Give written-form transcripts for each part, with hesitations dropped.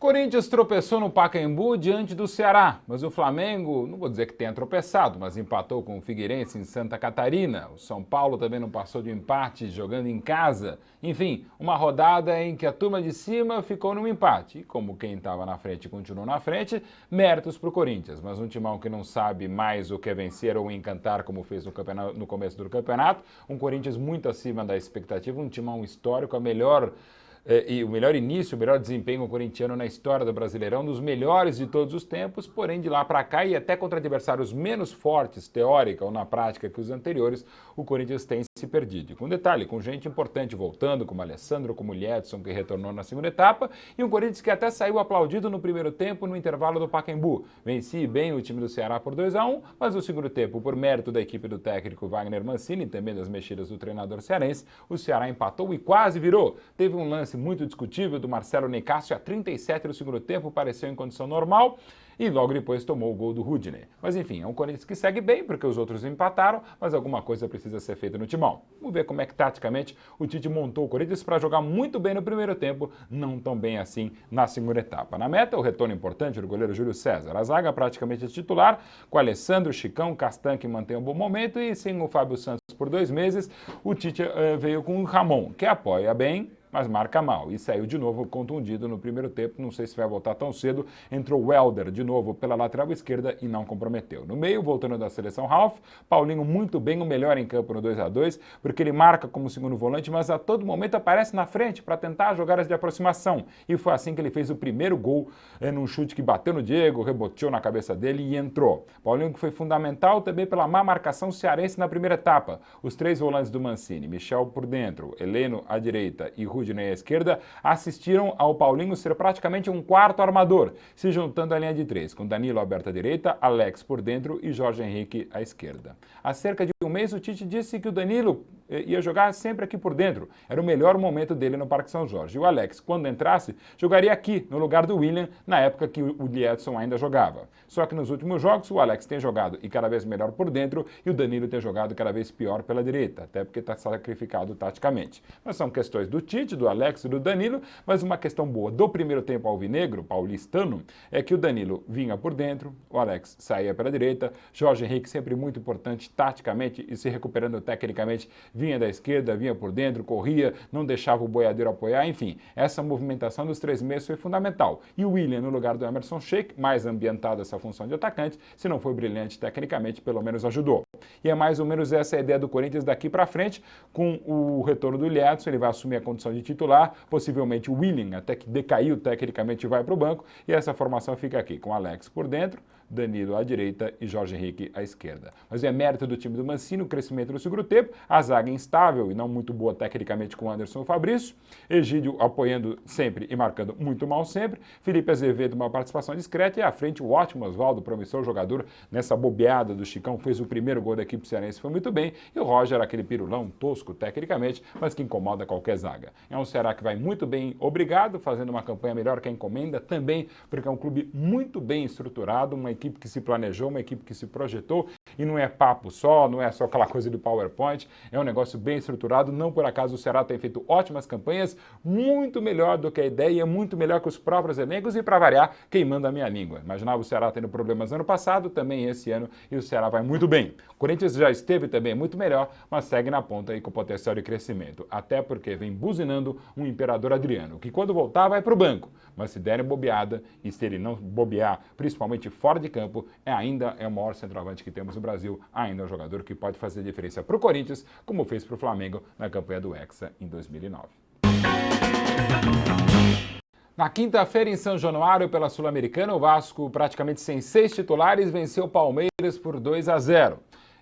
Corinthians tropeçou no Pacaembu diante do Ceará, mas o Flamengo, não vou dizer que tenha tropeçado, mas empatou com o Figueirense em Santa Catarina. O São Paulo também não passou de empate jogando em casa. Enfim, uma rodada em que a turma de cima ficou no empate. E como quem estava na frente continuou na frente, méritos para o Corinthians. Mas um timão que não sabe mais o que é vencer ou encantar como fez no começo do campeonato. Um Corinthians muito acima da expectativa, um timão histórico, e o melhor início, o melhor desempenho corintiano na história do Brasileirão, dos melhores de todos os tempos, porém de lá para cá e até contra adversários menos fortes, teórica ou na prática que os anteriores, o Corinthians tem se perdido. E com detalhe, com gente importante voltando, como o Alessandro, como o Liedson, que retornou na segunda etapa, e um Corinthians que até saiu aplaudido no primeiro tempo no intervalo do Pacaembu. Venci bem o time do Ceará por 2-1, mas no segundo tempo, por mérito da equipe do técnico Wagner Mancini e também das mexidas do treinador cearense, o Ceará empatou e quase virou. Teve um lance muito discutível do Marcelo Nicásio a 37 do segundo tempo, pareceu em condição normal e logo depois tomou o gol do Rudinei. Mas enfim, é um Corinthians que segue bem porque os outros empataram, mas alguma coisa precisa ser feita no timão. Vamos ver como é que taticamente o Tite montou o Corinthians para jogar muito bem no primeiro tempo, não tão bem assim na segunda etapa. Na meta, o retorno importante do goleiro Júlio César. A zaga praticamente titular, com Alessandro, Chicão, Castan que mantém um bom momento e sem o Fábio Santos por 2 meses, o Tite veio com o Ramon, que apoia bem, mas marca mal. E saiu de novo contundido no primeiro tempo, não sei se vai voltar tão cedo. Entrou o Welder de novo pela lateral esquerda e não comprometeu. No meio, voltando da seleção Ralf, Paulinho muito bem, o melhor em campo no 2-2, porque ele marca como segundo volante, mas a todo momento aparece na frente para tentar jogadas de aproximação. E foi assim que ele fez o primeiro gol, num chute que bateu no Diego, reboteou na cabeça dele e entrou. Paulinho que foi fundamental também pela má marcação cearense na primeira etapa. Os 3 volantes do Mancini, Michel por dentro, Heleno à direita e Rudinei à esquerda, assistiram ao Paulinho ser praticamente um quarto armador, se juntando à linha de 3, com Danilo aberto à direita, Alex por dentro e Jorge Henrique à esquerda. Há cerca de um mês, o Tite disse que o Danilo ia jogar sempre aqui por dentro. Era o melhor momento dele no Parque São Jorge. E o Alex, quando entrasse, jogaria aqui, no lugar do William, na época que o Liedson ainda jogava. Só que nos últimos jogos, o Alex tem jogado e cada vez melhor por dentro, e o Danilo tem jogado cada vez pior pela direita, até porque está sacrificado taticamente. Mas são questões do Tite, do Alex e do Danilo, mas uma questão boa do primeiro tempo alvinegro, paulistano, é que o Danilo vinha por dentro, o Alex saía pela direita, Jorge Henrique sempre muito importante taticamente e se recuperando tecnicamente, vinha da esquerda, vinha por dentro, corria, não deixava o boiadeiro apoiar, enfim, essa movimentação dos 3 meses foi fundamental. E o William no lugar do Emerson Sheik, mais ambientado essa função de atacante, se não foi brilhante tecnicamente, pelo menos ajudou. E é mais ou menos essa a ideia do Corinthians daqui para frente, com o retorno do Liedson, ele vai assumir a condição de titular, possivelmente o William, até que decaiu tecnicamente, vai para o banco, e essa formação fica aqui, com Alex por dentro, Danilo à direita e Jorge Henrique à esquerda. Mas é mérito do time do Mancini, o crescimento no segundo tempo, a zaga instável e não muito boa tecnicamente com Anderson e Fabrício, Egídio apoiando sempre e marcando muito mal sempre, Felipe Azevedo uma participação discreta e à frente o ótimo Oswaldo, promissor jogador nessa bobeada do Chicão, fez o primeiro gol da equipe cearense, foi muito bem, e o Roger, aquele pirulão tosco tecnicamente, mas que incomoda qualquer zaga. É um Ceará que vai muito bem, obrigado, fazendo uma campanha melhor que a encomenda também, porque é um clube muito bem estruturado, uma equipe que se planejou, uma equipe que se projetou, e não é papo só, não é só aquela coisa do PowerPoint, é um negócio bem estruturado, não por acaso o Ceará tem feito ótimas campanhas, muito melhor do que a ideia, muito melhor que os próprios elencos e para variar, queimando a minha língua. Imaginava o Ceará tendo problemas ano passado, também esse ano, e o Ceará vai muito bem. O Corinthians já esteve também muito melhor, mas segue na ponta aí com potencial de crescimento, até porque vem buzinando um Imperador Adriano, que quando voltar vai para o banco, mas se derem bobeada, e se ele não bobear, principalmente fora de campo, ainda é o maior centroavante que temos no Brasil, ainda é um jogador que pode fazer diferença para o Corinthians, como fez para o Flamengo na campanha do Hexa em 2009. Na quinta-feira, em São Januário, pela Sul-Americana, o Vasco, praticamente sem 6 titulares, venceu o Palmeiras por 2-0.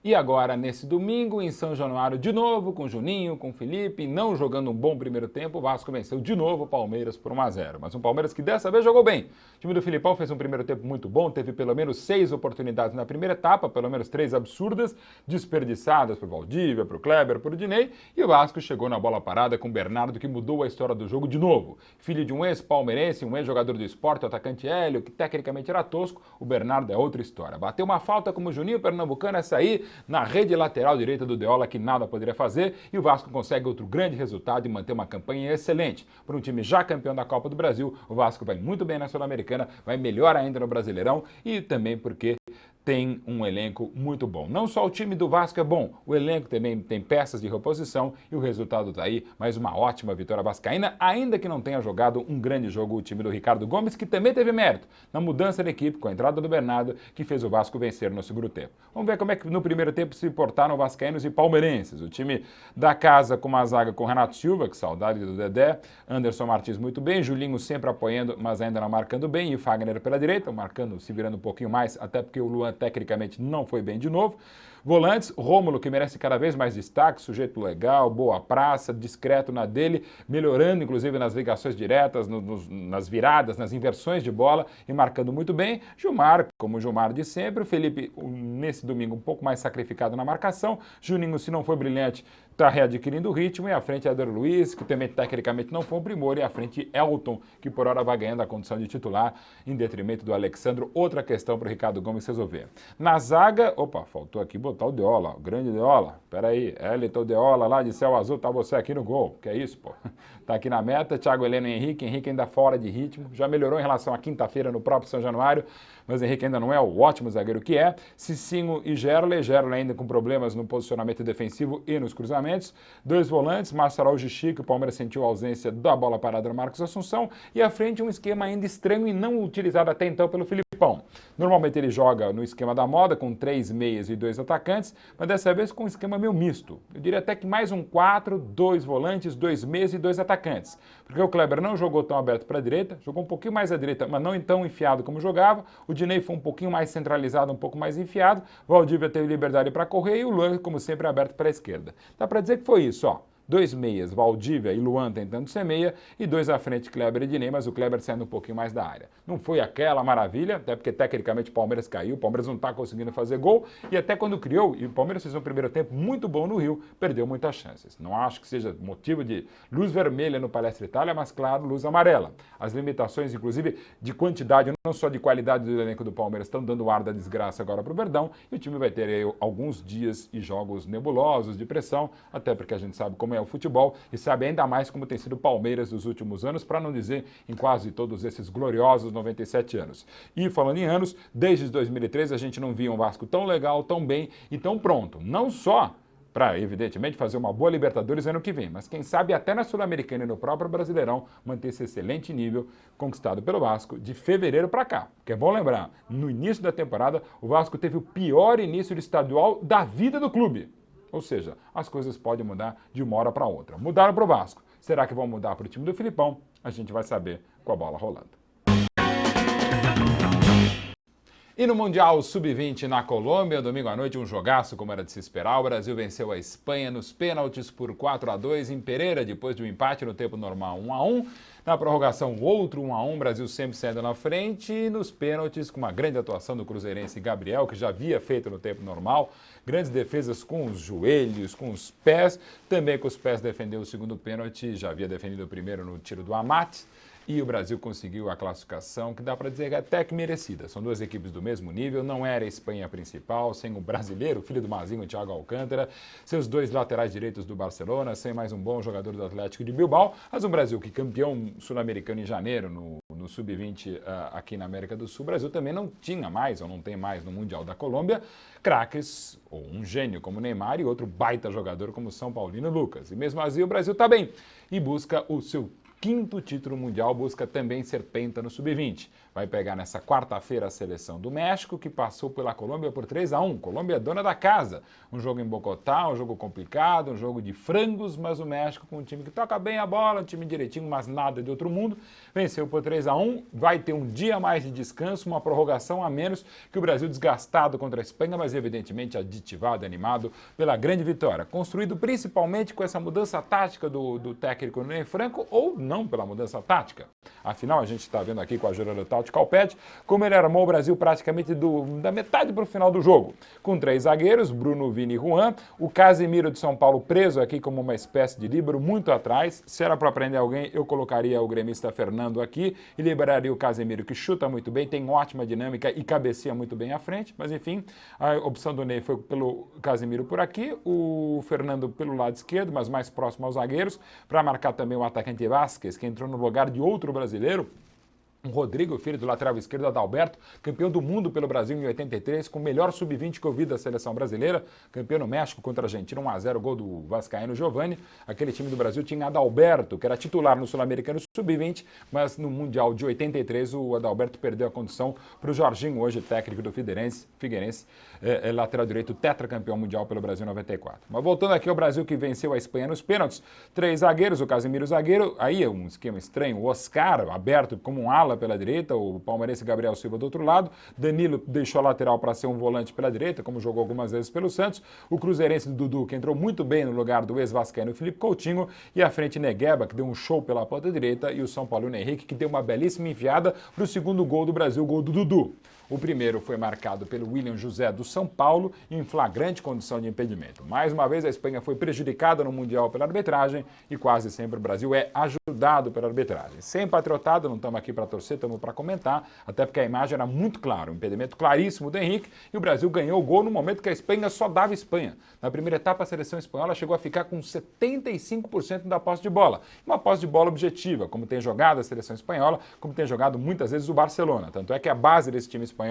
E agora, nesse domingo, em São Januário, de novo, com Juninho, com Felipe, não jogando um bom primeiro tempo, o Vasco venceu de novo o Palmeiras por 1-0. Mas um Palmeiras que dessa vez jogou bem. O time do Filipão fez um primeiro tempo muito bom, teve pelo menos 6 oportunidades na primeira etapa, pelo menos 3 absurdas, desperdiçadas por Valdívia, por Kleber, por Dinei, e o Vasco chegou na bola parada com o Bernardo, que mudou a história do jogo de novo. Filho de um ex-palmeirense, um ex-jogador do Sport, o atacante Hélio, que tecnicamente era tosco, o Bernardo é outra história. Bateu uma falta como o Juninho Pernambucano, essa aí, na rede lateral direita do Deola, que nada poderia fazer, e o Vasco consegue outro grande resultado e manter uma campanha excelente. Para um time já campeão da Copa do Brasil, o Vasco vai muito bem na Sul-Americana, vai melhor ainda no Brasileirão e também porque tem um elenco muito bom. Não só o time do Vasco é bom, o elenco também tem peças de reposição e o resultado está aí, mais uma ótima vitória vascaína, ainda que não tenha jogado um grande jogo o time do Ricardo Gomes, que também teve mérito na mudança da equipe com a entrada do Bernardo, que fez o Vasco vencer no segundo tempo. Vamos ver como é que no primeiro tempo se portaram vascaínos e palmeirenses. O time da casa com uma zaga com Renato Silva, que saudade do Dedé, Anderson Martins muito bem, Julinho sempre apoiando, mas ainda não marcando bem, e Fagner pela direita, marcando, se virando um pouquinho mais, até porque o Luan tecnicamente não foi bem de novo. Volantes, Rômulo, que merece cada vez mais destaque, sujeito legal, boa praça, discreto na dele, melhorando inclusive nas ligações diretas, nas viradas, nas inversões de bola e marcando muito bem. Gilmar, como o Gilmar de sempre, o Felipe nesse domingo um pouco mais sacrificado na marcação, Juninho, se não foi brilhante, está readquirindo o ritmo, e à frente Éder Luiz, que também tecnicamente não foi um primor, e à frente Elton, que por hora vai ganhando a condição de titular, em detrimento do Alexandro. Outra questão para o Ricardo Gomes resolver. Na zaga, faltou aqui botar o Deola, o grande Deola. Peraí, Elton Deola lá de Céu Azul, tá você aqui no gol. Que é isso, pô? Tá aqui na meta, Thiago Heleno e Henrique ainda fora de ritmo, já melhorou em relação à quinta-feira no próprio São Januário, mas Henrique ainda não é o ótimo zagueiro que é. Cicinho e Gerle ainda com problemas no posicionamento defensivo e nos cruzamentos. Dois volantes, Márcio Araújo e Chico, o Palmeiras sentiu a ausência da bola parada do Marcos Assunção, e à frente um esquema ainda estranho e não utilizado até então pelo Filipão. Normalmente ele joga no esquema da moda, com 3 meias e 2 atacantes, mas dessa vez com um esquema meio misto. Eu diria até que mais um 4, 2 volantes, 2 meias e 2 atacantes. Porque o Kleber não jogou tão aberto para a direita, jogou um pouquinho mais à direita, mas não tão enfiado como jogava. O Dinei foi um pouquinho mais centralizado, um pouco mais enfiado. O Valdívia teve liberdade para correr e o Luan, como sempre, aberto para a esquerda. Dá para dizer que foi isso, ó. 2 meias, Valdívia e Luan tentando ser meia, e 2 à frente, Kleber e Dinei, mas o Kleber saindo um pouquinho mais da área. Não foi aquela maravilha, até porque tecnicamente o Palmeiras caiu, o Palmeiras não está conseguindo fazer gol, e até quando criou, e o Palmeiras fez um primeiro tempo muito bom no Rio, perdeu muitas chances. Não acho que seja motivo de luz vermelha no Palestra Itália, mas claro, luz amarela. As limitações, inclusive, de quantidade, não só de qualidade do elenco do Palmeiras, estão dando ar da desgraça agora para o Verdão, e o time vai ter aí alguns dias e jogos nebulosos de pressão, até porque a gente sabe como é o futebol e sabe ainda mais como tem sido o Palmeiras nos últimos anos, para não dizer em quase todos esses gloriosos 97 anos. E falando em anos, desde 2013 a gente não via um Vasco tão legal, tão bem e tão pronto. Não só para, evidentemente, fazer uma boa Libertadores ano que vem, mas quem sabe até na Sul-Americana e no próprio Brasileirão manter esse excelente nível conquistado pelo Vasco de fevereiro para cá. Porque é bom lembrar, no início da temporada, o Vasco teve o pior início de estadual da vida do clube. Ou seja, as coisas podem mudar de uma hora para outra. Mudaram para o Vasco. Será que vão mudar para o time do Filipão? A gente vai saber com a bola rolando. E no Mundial Sub-20 na Colômbia, domingo à noite, um jogaço como era de se esperar. O Brasil venceu a Espanha nos pênaltis por 4-2 em Pereira, depois de um empate no tempo normal 1-1. Na prorrogação, outro 1-1, Brasil sempre saindo na frente. E nos pênaltis, com uma grande atuação do cruzeirense Gabriel, que já havia feito no tempo normal. Grandes defesas com os joelhos, com os pés. Também com os pés defendeu o segundo pênalti, já havia defendido o primeiro no tiro do Amat. E o Brasil conseguiu a classificação, que dá para dizer até que merecida. São duas equipes do mesmo nível, não era a Espanha principal, sem o brasileiro, o filho do Mazinho, o Thiago Alcântara, seus 2 laterais direitos do Barcelona, sem mais um bom jogador do Atlético de Bilbao, mas um Brasil que campeão sul-americano em janeiro no Sub-20 aqui na América do Sul, o Brasil também não tinha mais, ou não tem mais no Mundial da Colômbia, craques, ou um gênio como Neymar e outro baita jogador como São Paulino Lucas. E mesmo assim o Brasil está bem e busca o seu 5º título mundial, busca também ser penta no Sub-20. Vai pegar nessa quarta-feira a seleção do México, que passou pela Colômbia por 3-1. Colômbia é dona da casa. Um jogo em Bogotá, um jogo complicado, um jogo de frangos, mas o México com um time que toca bem a bola, um time direitinho, mas nada de outro mundo. Venceu por 3-1, vai ter um dia a mais de descanso, uma prorrogação a menos que o Brasil desgastado contra a Espanha, mas evidentemente aditivado, animado pela grande vitória. Construído principalmente com essa mudança tática do técnico Ney Franco, ou não pela mudança tática? Afinal, a gente está vendo aqui com a Gerardo Tactical Pad como ele armou o Brasil praticamente da metade para o final do jogo. Com 3 zagueiros, Bruno, Vini e Juan, o Casemiro de São Paulo preso aqui como uma espécie de líbero muito atrás. Se era para prender alguém, eu colocaria o gremista Fernando aqui e liberaria o Casemiro, que chuta muito bem, tem ótima dinâmica e cabeceia muito bem à frente. Mas enfim, a opção do Ney foi pelo Casemiro por aqui, o Fernando pelo lado esquerdo, mas mais próximo aos zagueiros, para marcar também o atacante Vázquez, que entrou no lugar de outro brasileiro, o Rodrigo, filho do lateral esquerdo Adalberto, campeão do mundo pelo Brasil em 83, com o melhor sub-20 que eu vi da seleção brasileira, campeão no México contra a Argentina, 1-0, gol do vascaíno Giovani. Aquele time do Brasil tinha Adalberto, que era titular no Sul-Americano sub-20, mas no Mundial de 83 o Adalberto perdeu a condição para o Jorginho, hoje técnico do Figueirense, lateral direito, tetracampeão mundial pelo Brasil em 94. Mas voltando aqui ao Brasil, que venceu a Espanha nos pênaltis, 3 zagueiros, o Casemiro zagueiro, aí é um esquema estranho, o Oscar aberto como um ala pela direita, o palmeirense Gabriel Silva do outro lado, Danilo deixou a lateral para ser um volante pela direita, como jogou algumas vezes pelo Santos, o cruzeirense Dudu, que entrou muito bem no lugar do ex-vascaíno Felipe Coutinho, e à frente Negueba, que deu um show pela ponta direita, e o São Paulo Henrique, que deu uma belíssima enfiada para o segundo gol do Brasil, o gol do Dudu. O primeiro foi marcado pelo William José do São Paulo em flagrante condição de impedimento. Mais uma vez a Espanha foi prejudicada no Mundial pela arbitragem e quase sempre o Brasil é ajudado pela arbitragem. Sem patriotado, não estamos aqui para torcer, estamos para comentar, até porque a imagem era muito clara, um impedimento claríssimo do Henrique e o Brasil ganhou o gol no momento que a Espanha só dava Espanha. Na primeira etapa a seleção espanhola chegou a ficar com 75% da posse de bola. Uma posse de bola objetiva, como tem jogado a seleção espanhola, como tem jogado muitas vezes o Barcelona. Tanto é que a base desse time espanhol,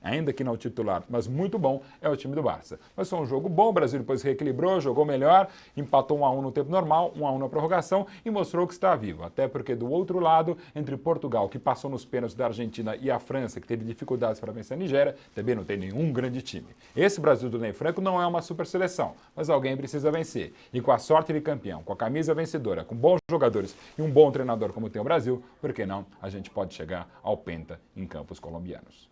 ainda que não titular, mas muito bom, é o time do Barça. Mas foi um jogo bom, o Brasil depois reequilibrou, jogou melhor, empatou 1-1 no tempo normal, 1-1 na prorrogação e mostrou que está vivo. Até porque do outro lado, entre Portugal, que passou nos pênaltis da Argentina, e a França, que teve dificuldades para vencer a Nigéria, também não tem nenhum grande time. Esse Brasil do Ney Franco não é uma super seleção, mas alguém precisa vencer. E com a sorte de campeão, com a camisa vencedora, com bons jogadores e um bom treinador como tem o Brasil, por que não a gente pode chegar ao Penta em campos colombianos?